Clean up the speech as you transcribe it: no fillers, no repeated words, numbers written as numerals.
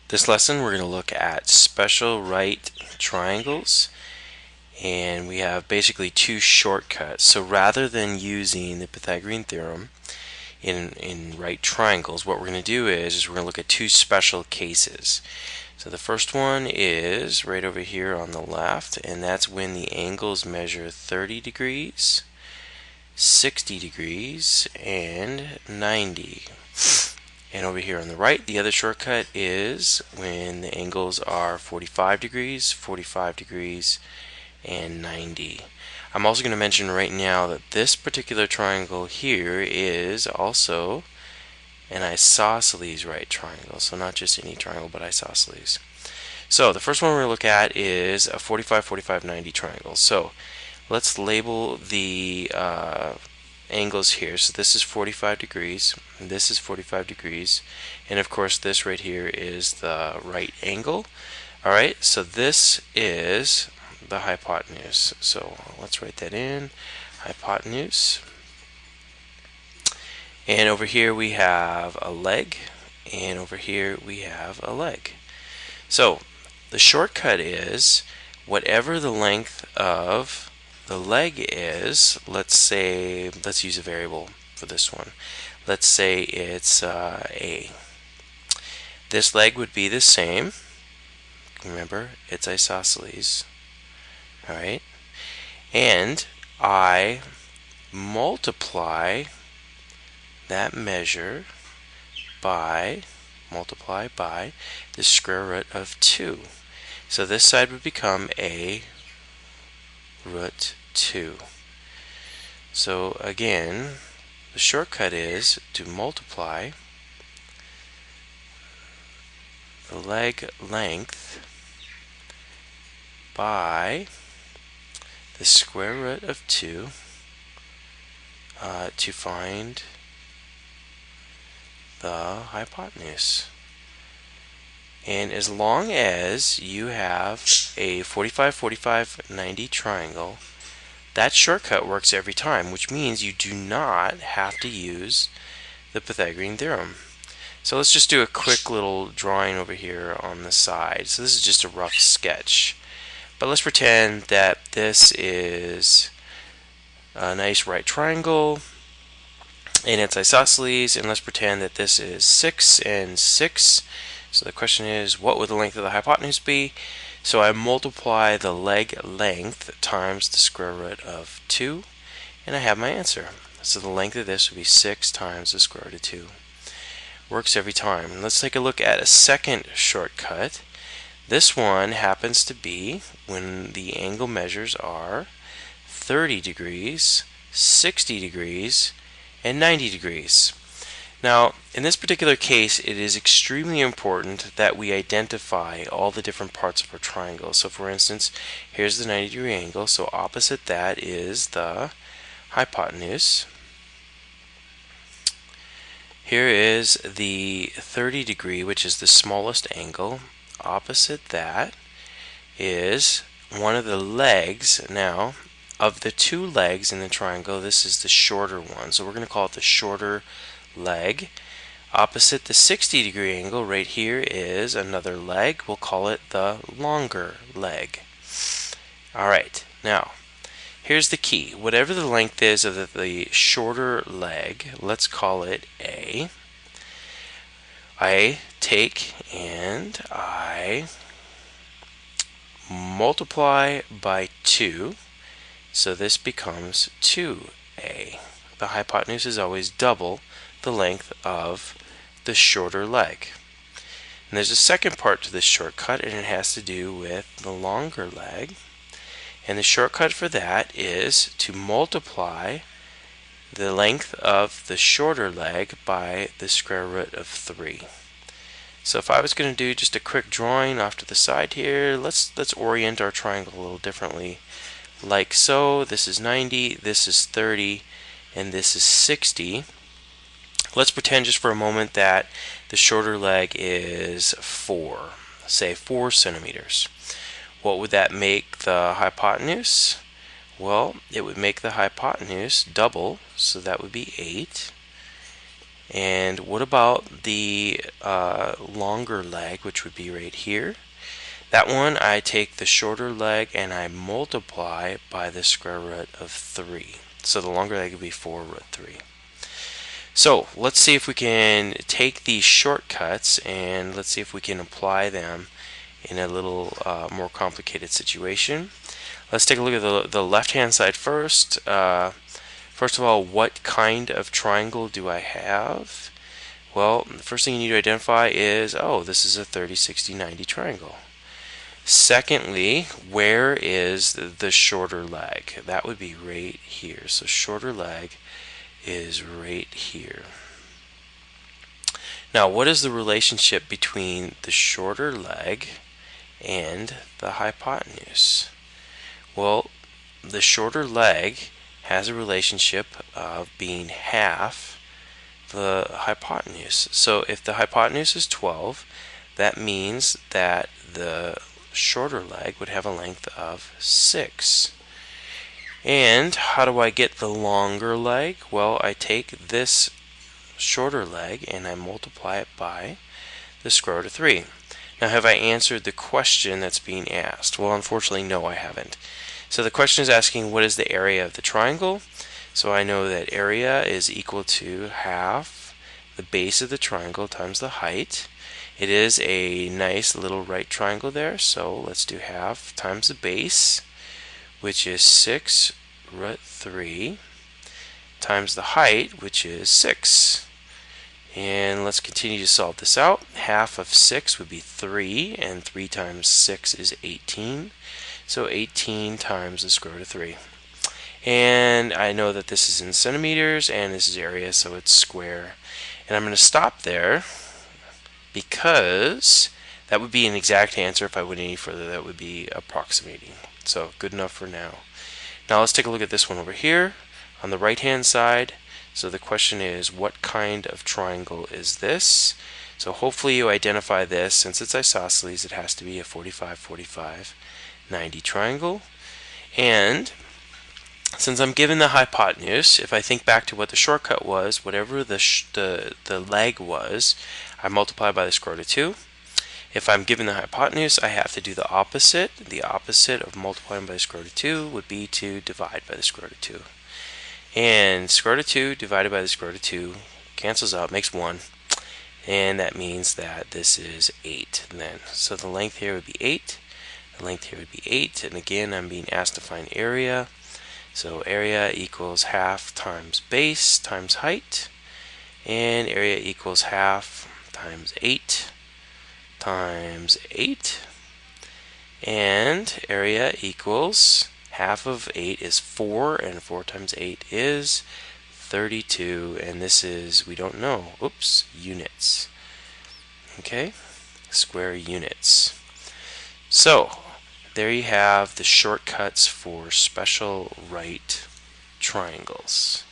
This lesson we're going to look at special right triangles, and we have basically two shortcuts. So rather than using the Pythagorean theorem in right triangles, what we're going to do is we're going to look at two special cases. So the first one is right over here on the left, and that's when the angles measure 30 degrees, 60 degrees, and 90. And over here on the right, the other shortcut is when the angles are 45 degrees, 45 degrees, and 90. I'm also going to mention right now that this particular triangle here is also an isosceles right triangle. So not just any triangle, but isosceles. So the first one we're going to look at is a 45, 45, 90 triangle. So let's label the angles here. So this is 45 degrees, and this is 45 degrees, and of course this right here is the right angle. Alright, so this is the hypotenuse. So let's write that in, hypotenuse. And over here we have a leg, and over here we have a leg. So the shortcut is whatever the length of the leg is, let's use a variable for this one. Let's say it's A. This leg would be the same. Remember, it's isosceles. Alright? And I multiply that measure by the square root of 2. So this side would become a root 2. So again, the shortcut is to multiply the leg length by the square root of 2 to find the hypotenuse. And as long as you have a 45, 45, 90 triangle, that shortcut works every time, which means you do not have to use the Pythagorean theorem. So let's just do a quick little drawing over here on the side. So this is just a rough sketch. But let's pretend that this is a nice right triangle, and it's isosceles, and let's pretend that this is 6 and 6. So the question is, what would the length of the hypotenuse be? So I multiply the leg length times the square root of 2, and I have my answer. So the length of this would be 6 times the square root of 2. Works every time. Let's take a look at a second shortcut. This one happens to be when the angle measures are 30 degrees, 60 degrees, and 90 degrees. Now, in this particular case, it is extremely important that we identify all the different parts of our triangle. So for instance, here's the 90-degree angle, so opposite that is the hypotenuse. Here is the 30-degree, which is the smallest angle. Opposite that is one of the legs. Now, of the two legs in the triangle, this is the shorter one, so we're going to call it the shorter leg. Opposite the 60-degree angle right here is another leg. We'll call it the longer leg. Alright, now here's the key. Whatever the length is of the shorter leg, let's call it A. I take and I multiply by 2, so this becomes 2A. The hypotenuse is always double the length of the shorter leg. And there's a second part to this shortcut, and it has to do with the longer leg. And the shortcut for that is to multiply the length of the shorter leg by the square root of 3. So if I was going to do just a quick drawing off to the side here, let's orient our triangle a little differently. Like so, this is 90, this is 30, and this is 60. Let's pretend just for a moment that the shorter leg is 4, say 4 centimeters. What would that make the hypotenuse? Well, it would make the hypotenuse double, so that would be 8. And what about the longer leg, which would be right here? That one, I take the shorter leg and I multiply by the square root of 3. So the longer leg would be 4 root 3. So let's see if we can take these shortcuts and let's see if we can apply them in a little more complicated situation. Let's take a look at the left-hand side first. First of all, what kind of triangle do I have? Well, the first thing you need to identify is, oh, this is a 30, 60, 90 triangle. Secondly, where is the shorter leg? That would be right here. So shorter leg is right here. Now, what is the relationship between the shorter leg and the hypotenuse? Well, the shorter leg has a relationship of being half the hypotenuse. So if the hypotenuse is 12, that means that the shorter leg would have a length of 6. And how do I get the longer leg? Well, I take this shorter leg and I multiply it by the square root of 3. Now, have I answered the question that's being asked? Well, unfortunately, no, I haven't. So the question is asking, what is the area of the triangle? So I know that area is equal to half the base of the triangle times the height. It is a nice little right triangle there, so let's do half times the base, which is 6 root 3, times the height, which is 6. And let's continue to solve this out. Half of 6 would be 3, and 3 times 6 is 18. So 18 times the square root of 3. And I know that this is in centimeters, and this is area, so it's square. And I'm going to stop there because that would be an exact answer. If I went any further, that would be approximating. So good enough for now. Now let's take a look at this one over here on the right hand side. So the question is, what kind of triangle is this? So hopefully you identify this. Since it's isosceles, it has to be a 45, 45, 90 triangle. And since I'm given the hypotenuse, if I think back to what the shortcut was, whatever the leg was, I multiply by the square root of 2. If I'm given the hypotenuse, I have to do the opposite. The opposite of multiplying by the square root of 2 would be to divide by the square root of 2. And square root of 2 divided by the square root of 2 cancels out, makes 1. And that means that this is 8 then. So the length here would be 8. The length here would be 8. And again, I'm being asked to find area. So area equals half times base times height. And area equals half times 8 times 8. And area equals half of 8 is 4, and 4 times 8 is 32. And this is, we don't know, oops, units. Okay, square units. So there you have the shortcuts for special right triangles.